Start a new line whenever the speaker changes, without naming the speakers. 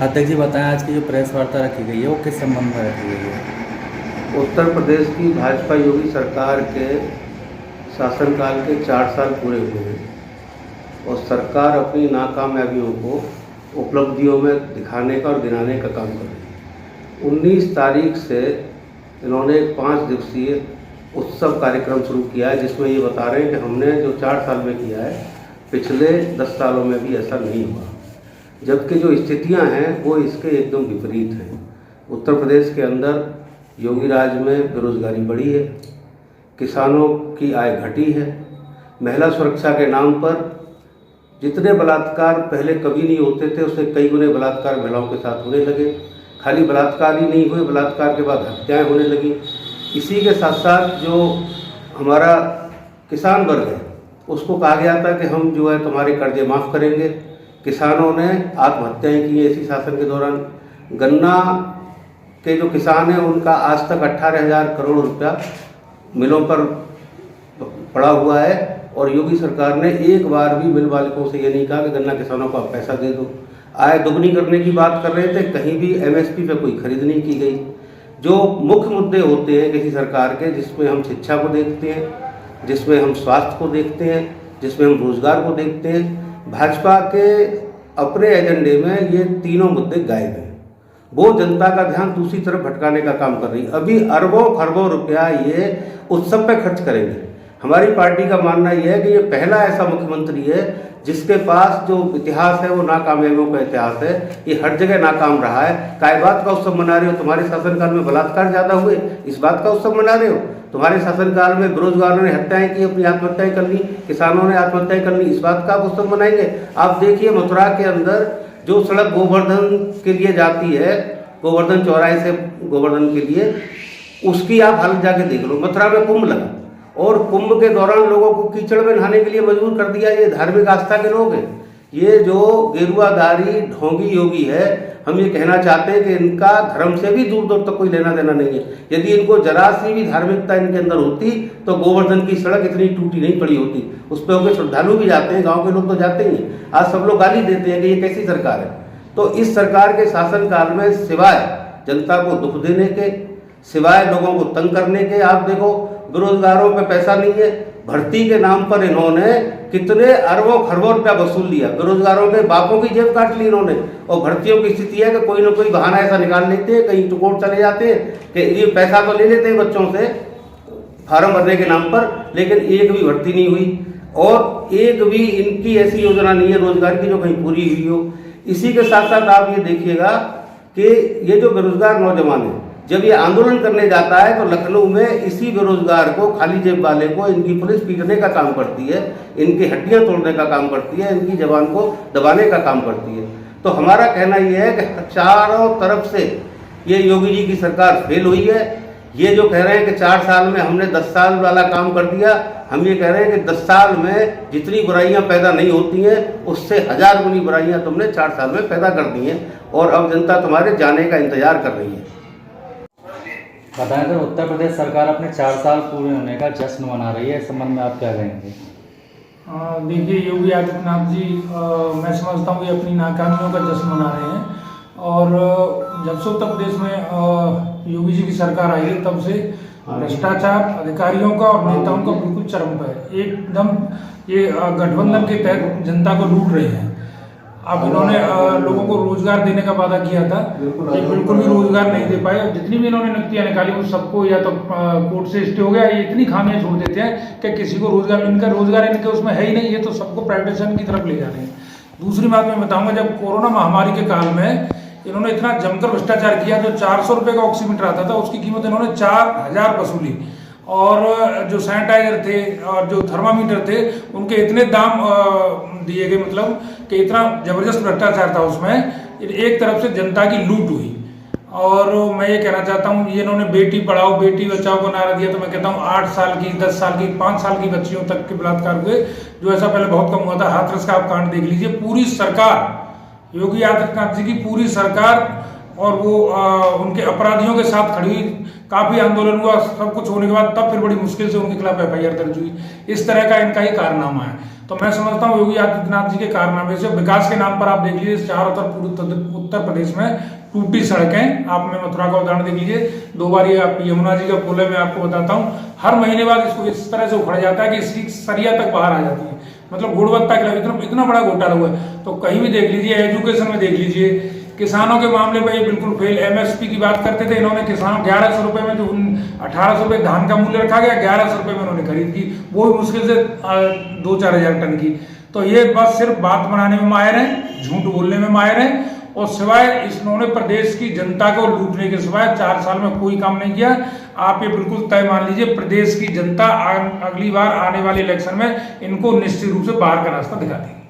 अध्यक्ष जी बताएं, आज की जो प्रेस वार्ता रखी गई है वो किस संबंध में रखी गई है?
उत्तर प्रदेश की भाजपा योगी सरकार के शासनकाल के 4 साल पूरे हुए हैं और सरकार अपनी नाकामयाबियों को उपलब्धियों में दिखाने का और गिनाने का काम कर रही है। 19 तारीख से इन्होंने एक 5 दिवसीय उत्सव कार्यक्रम शुरू किया है, जिसमें ये बता रहे हैं कि हमने जो 4 साल में किया है पिछले 10 सालों में भी ऐसा नहीं हुआ, जबकि जो स्थितियां हैं वो इसके एकदम विपरीत हैं। उत्तर प्रदेश के अंदर योगी राज में बेरोजगारी बढ़ी है, किसानों की आय घटी है, महिला सुरक्षा के नाम पर जितने बलात्कार पहले कभी नहीं होते थे उससे कई गुने बलात्कार महिलाओं के साथ होने लगे। खाली बलात्कार ही नहीं हुए, बलात्कार के बाद हत्याएं होने लगी। इसी के साथ साथ जो हमारा किसान वर्ग है उसको कहा गया था कि हम जो है तुम्हारे कर्जे माफ़ करेंगे। किसानों ने आत्महत्याएं की हैं इसी शासन के दौरान। गन्ना के जो किसान हैं उनका आज तक 18,000 करोड़ रुपया मिलों पर पड़ा हुआ है और योगी सरकार ने एक बार भी मिल मालिकों से ये नहीं कहा कि गन्ना किसानों को आप पैसा दे दो। आय दुगनी करने की बात कर रहे थे, कहीं भी एमएसपी पे कोई खरीद नहीं की गई। जो मुख्य मुद्दे होते हैं किसी सरकार के, जिसमें हम शिक्षा को देखते हैं, जिसमें हम स्वास्थ्य को देखते हैं, जिसमें हम रोजगार को देखते हैं, भाजपा के अपने एजेंडे में ये तीनों मुद्दे गायब हैं। वो जनता का ध्यान दूसरी तरफ भटकाने का काम कर रही है। अभी अरबों खरबों रुपया ये उत्सव पे खर्च करेंगे। हमारी पार्टी का मानना यह है कि ये पहला ऐसा मुख्यमंत्री है जिसके पास जो इतिहास है वो नाकामयाबियों का इतिहास है। ये हर जगह नाकाम रहा है। काय बात का उत्सव मना रहे हो? तुम्हारे शासनकाल में बलात्कार ज़्यादा हुए, इस बात का उत्सव मना रहे हो? तुम्हारे शासनकाल में बेरोजगारों ने हत्याएं की, अपनी आत्महत्याएं कर ली, किसानों ने आत्महत्याएं कर ली, इस बात का आप उत्सव मनाएंगे? आप देखिए मथुरा के अंदर जो सड़क गोवर्धन के लिए जाती है, गोवर्धन चौराहे से गोवर्धन के लिए, उसकी आप हालत जाके देख लो। मथुरा में कुंभ लगा और कुंभ के दौरान लोगों को कीचड़ में नहाने के लिए मजबूर कर दिया। ये धार्मिक आस्था के लोग हैं। ये जो गेरुआधारी ढोंगी योगी है, हम ये कहना चाहते हैं कि इनका धर्म से भी दूर दूर तक कोई लेना देना नहीं है। यदि इनको जरा सी भी धार्मिकता इनके अंदर होती तो गोवर्धन की सड़क इतनी टूटी नहीं पड़ी होती। उस पर होकर श्रद्धालु भी जाते हैं, गांव के लोग तो जाते ही हैं। आज सब लोग गाली देते हैं कि ये कैसी सरकार है। तो इस सरकार के शासनकाल में सिवाय जनता को दुख देने के, सिवाय लोगों को तंग करने के, आप देखो बेरोजगारों पे पैसा नहीं है। भर्ती के नाम पर इन्होंने कितने अरबों खरबों रुपया वसूल लिया। बेरोजगारों के बापों की जेब काट ली इन्होंने। और भर्तियों की स्थिति है कि कोई ना कोई बहाना ऐसा निकाल लेते हैं, कहीं टुकोट चले जाते हैं कि ये पैसा तो ले लेते हैं बच्चों से फार्म भरने के नाम पर, लेकिन एक भी भर्ती नहीं हुई और एक भी इनकी ऐसी योजना नहीं है रोजगार की जो कहीं पूरी हुई हो। इसी के साथ साथ आप ये देखिएगा कि ये जो बेरोजगार नौजवान है, जब ये आंदोलन करने जाता है तो लखनऊ में इसी बेरोजगार को, खाली जेब वाले को, इनकी पुलिस पीटने का काम करती है, इनकी हड्डियां तोड़ने का काम करती है, इनकी जबान को दबाने का काम करती है। तो हमारा कहना यह है कि चारों तरफ से ये योगी जी की सरकार फेल हुई है। ये जो कह रहे हैं कि 4 साल में हमने 10 साल वाला काम कर दिया, हम ये कह रहे हैं कि 10 साल में जितनी बुराइयां पैदा नहीं होती हैं उससे 1000 गुनी बुराइयां तुमने 4 साल में पैदा कर दी हैं और अब जनता तुम्हारे जाने का इंतजार कर रही है।
बताएं सर, उत्तर प्रदेश सरकार अपने 4 साल पूरे होने का जश्न मना रही है, इस संबंध में आप क्या कहेंगे?
देखिए, योगी आदित्यनाथ जी मैं समझता हूँ ये अपनी नाकामियों का जश्न मना रहे हैं। और जब से उत्तर प्रदेश में योगी जी की सरकार आई है तब से भ्रष्टाचार अधिकारियों का और नेताओं का बिल्कुल चरम पर है। एकदम ये गठबंधन के तहत जनता को लूट रहे हैं। अब इन्होंने लोगों को रोजगार देने का वादा किया था, ये बिल्कुल भी रोजगार नहीं दे पाए। जितनी भी इन्होंने नक्तियाँ निकाली वो सबको या तो कोर्ट से स्टे हो गया, ये इतनी खामियां छोड़ देते हैं कि किसी को रोजगार इनके उसमें है ही नहीं, ये तो सबको प्राइवेटाइजेशन की तरफ ले जा रहे हैं। दूसरी बात मैं बताऊंगा, जब कोरोना महामारी के काल में इन्होंने इतना जमकर भ्रष्टाचार किया, जो 400 रुपये का ऑक्सीमीटर आता था उसकी कीमत इन्होंने 4000 वसूली। और जो सैनिटाइजर थे और जो थर्मामीटर थे उनके इतने दाम दिए गए, मतलब कि इतना जबरदस्त भ्रष्टाचार था उसमें। एक तरफ से जनता की लूट हुई। और मैं ये कहना चाहता हूँ, ये इन्होंने बेटी पढ़ाओ बेटी बचाओ को नारा दिया, तो मैं कहता हूँ 8 साल की, 10 साल की, 5 साल की बच्चियों तक के बलात्कार हुए, जो ऐसा पहले बहुत कम हुआ था। हाथरस का आप कांड देख लीजिए। पूरी सरकार, योगी आदित्यनाथ जी की पूरी सरकार और वो उनके अपराधियों के साथ खड़ी हुई। काफ़ी आंदोलन हुआ, सब कुछ होने के बाद तब फिर बड़ी मुश्किल से उनके खिलाफ FIR दर्ज हुई। इस तरह का इनका ही कारनामा है। तो मैं समझता हूँ योगी आदित्यनाथ जी के कारनामे से विकास के नाम पर आप देख लीजिए चारों तरफ पूरे उत्तर प्रदेश में टूटी सड़कें, आपने मथुरा का उदाहरण देख लीजिए, 2 बार ये आप यमुना जी का पुल है, मैं आपको बताता हूँ हर महीने बाद इसको इस तरह से उखड़ जाता है कि इसकी सरिया तक बाहर आ जाती है, मतलब गुणवत्ता के लिए इतना बड़ा घोटाला हुआ है। तो कहीं भी देख लीजिए, एजुकेशन में देख लीजिए, किसानों के मामले में ये बिल्कुल फेल। एमएसपी की बात करते थे इन्होंने, किसानों 1100 रुपये में जो 1800 रुपये धान का मूल्य रखा गया, 1100 रुपये में उन्होंने खरीद की, वो भी मुश्किल से 2-4 हज़ार टन की। तो ये बस सिर्फ बात बनाने में माहिर है, झूठ बोलने में माहिर है, और सिवाय इन्होंने प्रदेश की जनता को लूटने के सिवाय 4 साल में कोई काम नहीं किया। आप ये बिल्कुल तय मान लीजिए, प्रदेश की जनता अगली बार आने वाले इलेक्शन में इनको निश्चित रूप से बाहर का रास्ता दिखा देगी।